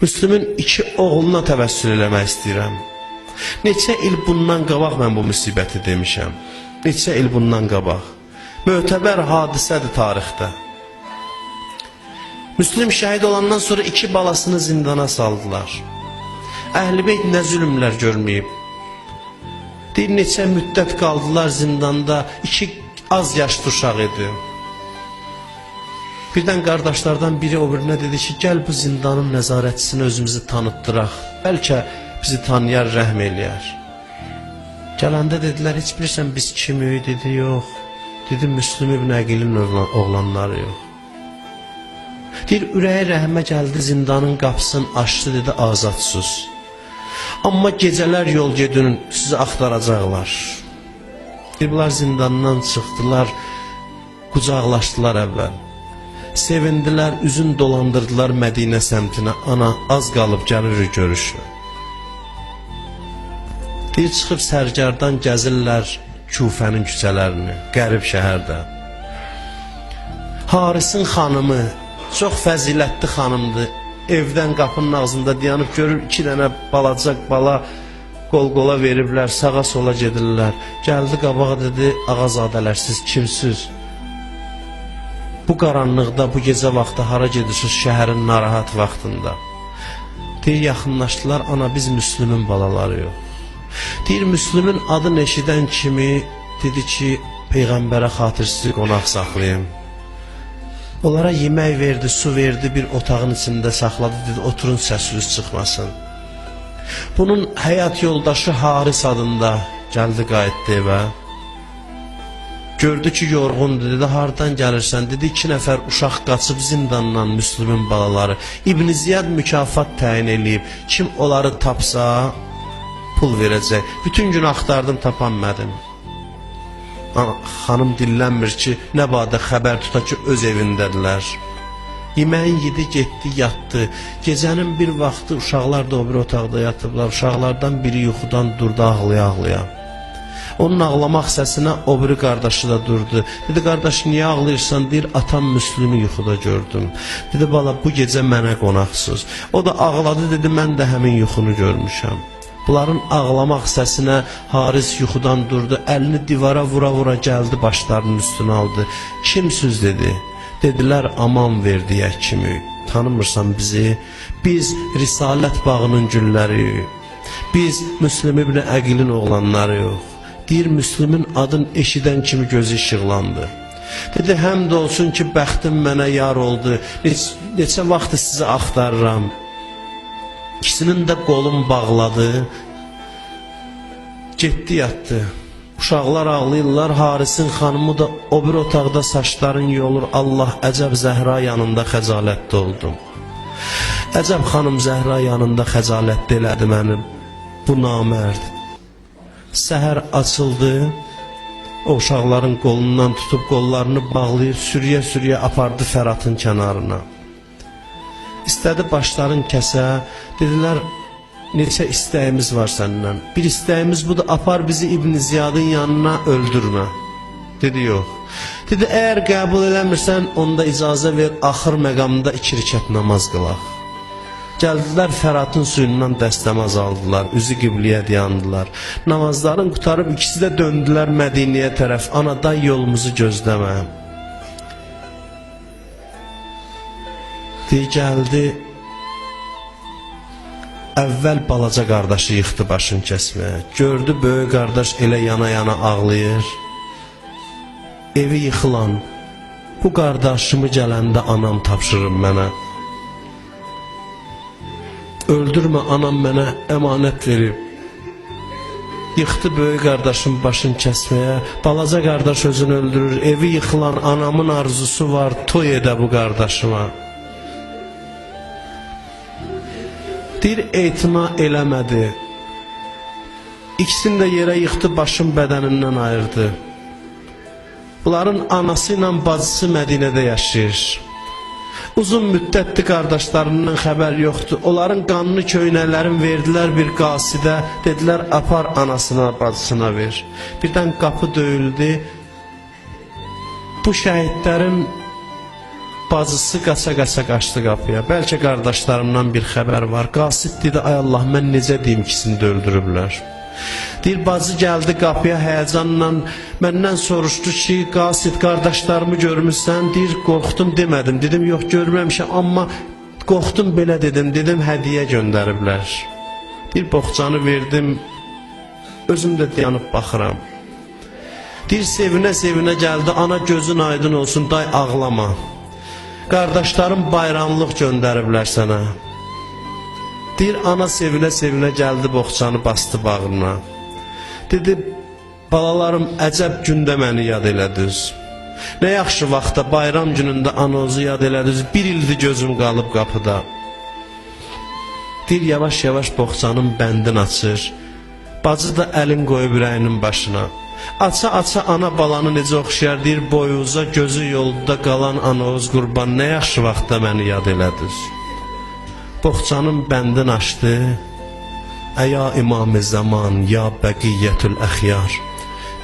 Müslümün 2 oğluna təvəssül eləmək istəyirəm. Neçə il bundan qabaq mən bu müsibəti demişəm. Neçə il bundan qabaq. Mötəbər hadisədir tarixdə. Müslüm şəhid olandan sonra 2 balasını zindana saldılar. Əhl-i-Beyt nə zülmlər görməyib. Bir neçə müddət qaldılar zindanda, 2 az yaşlı uşaq idi. Birdən qardaşlardan biri o birinə dedi ki, gəl bu zindanın nəzarətçisini özümüzü tanıtdıraq. Bəlkə bizi tanıyar, rəhm eləyər. Gələndə dedilər, heç bilirsən biz kimi? Dedi, yox. Dedi, Müslüm ibn Əqilin oğlanları yox. Deyir, ürəyi rəhmə gəldi, zindanın qapısını açdı, dedi, azadsız. Amma gecələr yol gedin, sizi axtaracaqlar. Bunlar zindandan çıxdılar, qucaqlaşdılar əvvəl. Sevindilər, üzün dolandırdılar Mədinə səmtinə. Ana, az qalıb gəlirik görüşü. Deyir, çıxıb sərgardan gəzirlər Küfənin küçələrini, qərib şəhərdə. Harisin xanımı, çox fəzilətli xanımdır. Evdən qapının ağzında dayanıb görür, 2 dənə balacaq bala qol-qola veriblər, sağa sola gedirlər. Gəldi qabağa, dedi, ağazadələr, siz kimsiz? Bu qaranlıqda, bu gecə vaxtı hara gedirsiniz, şəhərin narahat vaxtında? Deyir, yaxınlaşdılar, ana, biz Müslümün balaları yox. Deyir, Müslümün adını eşidən kimi dedi ki, Peyğəmbərə xatirsiz qonaq saxlayayım. Onlara yemək verdi, su verdi, bir otağın içində saxladı, dedi, oturun, səsiniz çıxmasın. Bunun həyat yoldaşı Haris adında gəldi, qayıtdı evə. Gördü ki, yorğundur, dedi, hardan gəlirsən? Dedi, 2 nəfər uşaq qaçıb zindandan Müslümün balaları. İbn Ziyad mükafat təyin eləyib, kim onları tapsa pul verəcək. Bütün gün axtardım, tapanmadım. Xanım dillənmir ki, nə badə xəbər tuta ki, öz evindədirlər. Yeməyin yedi, getdi, yatdı. Gecənin bir vaxtı uşaqlar da o bir otaqda yatıblar. Uşaqlardan biri yuxudan durdu, ağlaya-ağlaya. Onun ağlamaq səsinə o biri qardaşı da durdu. Dedi, qardaş, niyə ağlayırsan? Deyir, atam Müslümü yuxuda gördüm. Dedi, bala, bu gecə mənə qonaqsız. O da ağladı, dedi, mən də həmin yuxunu görmüşəm. Bunların ağlamaq səsinə Haris yuxudan durdu, əlini divara vura-vura gəldi, başlarının üstünə aldı. Kimsiz, dedi. Dedilər, aman verdiyək kimi, tanımırsan bizi? Biz Risalət bağının gülləri, biz Müslüm ibn Əqilin oğlanları yox. Deyir, Müslümün adını eşidən kimi gözü işıqlandı. Dedi, həmd olsun ki, bəxtim mənə yar oldu, neçə vaxt sizi axtarıram. İkisinin də qolum bağladı, getdi, yatdı. Uşaqlar ağlayırlar, Harisin xanımı da o bir otaqda saçların yolur. Allah, əcəb Zəhra yanında xəcalətdə oldum. Əcəb xanım Zəhra yanında xəcalətdə elədi mənim, bu namərd. Səhər açıldı, o uşaqların qolundan tutub qollarını bağlayıb sürüyə-sürüyə apardı Fəratın kənarına. İstədi başların kəsə, dedilər, neçə istəyimiz var səndən. Bir istəyimiz budur, apar bizi İbn Ziyadın yanına, öldürmə. Dedi, yox. Dedi, əgər qəbul eləmirsən, onda icazə ver, axır məqamda 2 rükət namaz qılaq. Gəldilər, Fəratın suyundan dəstəmaz aldılar, üzü qibliyə dayandılar. Namazların qutarıb, ikisi də döndülər Mədiniyə tərəf. Anaday yolumuzu gözləmə. Gəldi, əvvəl balaca qardaşı yıxdı başını kəsməyə. Gördü, böyük qardaş elə yana-yana ağlayır. Evi yıxılan, bu qardaşımı gələndə anam tapşırır mənə. Öldürmə, anam mənə əmanət verib. Yıxdı böyük qardaşın başını kəsməyə. Balaca qardaş özünü öldürür. Evi yıxılan anamın arzusu var, toy edə bu qardaşıma. Deyir, etina eləmədi. İkisini də yerə yıxdı, başın bədənindən ayırdı. Bunların anası ilə bacısı Mədinədə yaşayır. Uzun müddətli qardaşlarından xəbər yoxdur. Onların qanlı köynəklərin verdilər bir qasidə. Dedilər, apar anasına, bacısına ver. Birdən qapı döyüldü. Bu şəhidlərin bacısı qaça-qaça qaçdı qapıya. Bəlkə qardaşlarımdan bir xəbər var. Qasid dedi, ay Allah, mən necə deyim ikisini də öldürüblər. Deyir, bacı gəldi qapıya həyəcanla, məndən soruşdu ki, Qasid, qardaşlarımı görmüşsən? Deyir, qorxdum demədim. Dedim, yox görməmişəm, amma qorxdum belə dedim. Dedim, hədiyyə göndəriblər. Bir boğçanı verdim, özüm də dayanıb baxıram. Deyir, sevinə-sevinə gəldi, ana gözün aydın olsun, day ağlama. Qardaşlarım bayramlıq göndəriblər sənə. Deyir, ana sevinə-sevinə gəldi, boğçanı bastı bağrına. Dedi, balalarım, əcəb gündə məni yad elədiniz. Nə yaxşı vaxtda, bayram günündə anozu yad elədiniz. Bir ildir gözüm qalıb qapıda. Deyir, yavaş-yavaş boğçanın bəndin açır. Bacı da əlin qoyub ürəyinin başına. Aça-aça ana balanı necə oxşayar, deyir, boyuza, gözü yolda qalan anoz qurban, nə yaxşı vaxtda məni yad elədiniz. Boğçanın bəndin açdı. Əya imam-ı zaman, ya bəqiyyətül əxyar.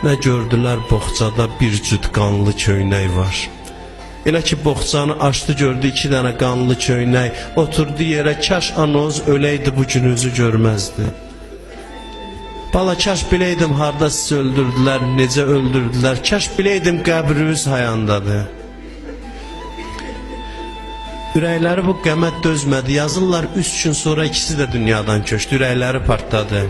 Nə gördülər boğçada bir cüt qanlı köynək var. Elə ki boğçanı açdı, gördü 2 dənə qanlı köynək. Oturdu yerə, kaş anoz öləydi, bu gün özü görməzdi. Bala, kaş biləydim harda sizi öldürdülər, necə öldürdülər. Kaş biləydim qəbriniz hayandadır. Ürəkləri bu qəmət dözmədi. Yazırlar 3 gün sonra ikisi də dünyadan köçdü. Ürəkləri partladı.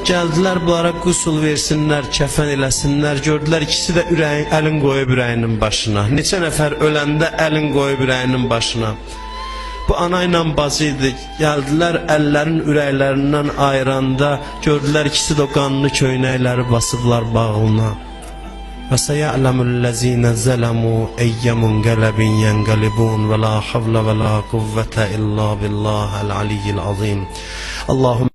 Gəldilər bunlara qusul versinlər, kəfən eləsinlər. Gördülər ikisi də əlin qoyub ürəyinin başına. Neçə nəfər öləndə əlin qoyub ürəyinin başına. Bu ana ilə bacı idi. Gəldilər əllərin ürəklərindən ayıranda gördülər ikisi də qanlı köynəkləri basıblar bağlına. Və səyələmullezine zələmu eyyemun qələbin yənqəlibun və la havlə və la quvvətə illa billahəl aliyyil azim. Allahum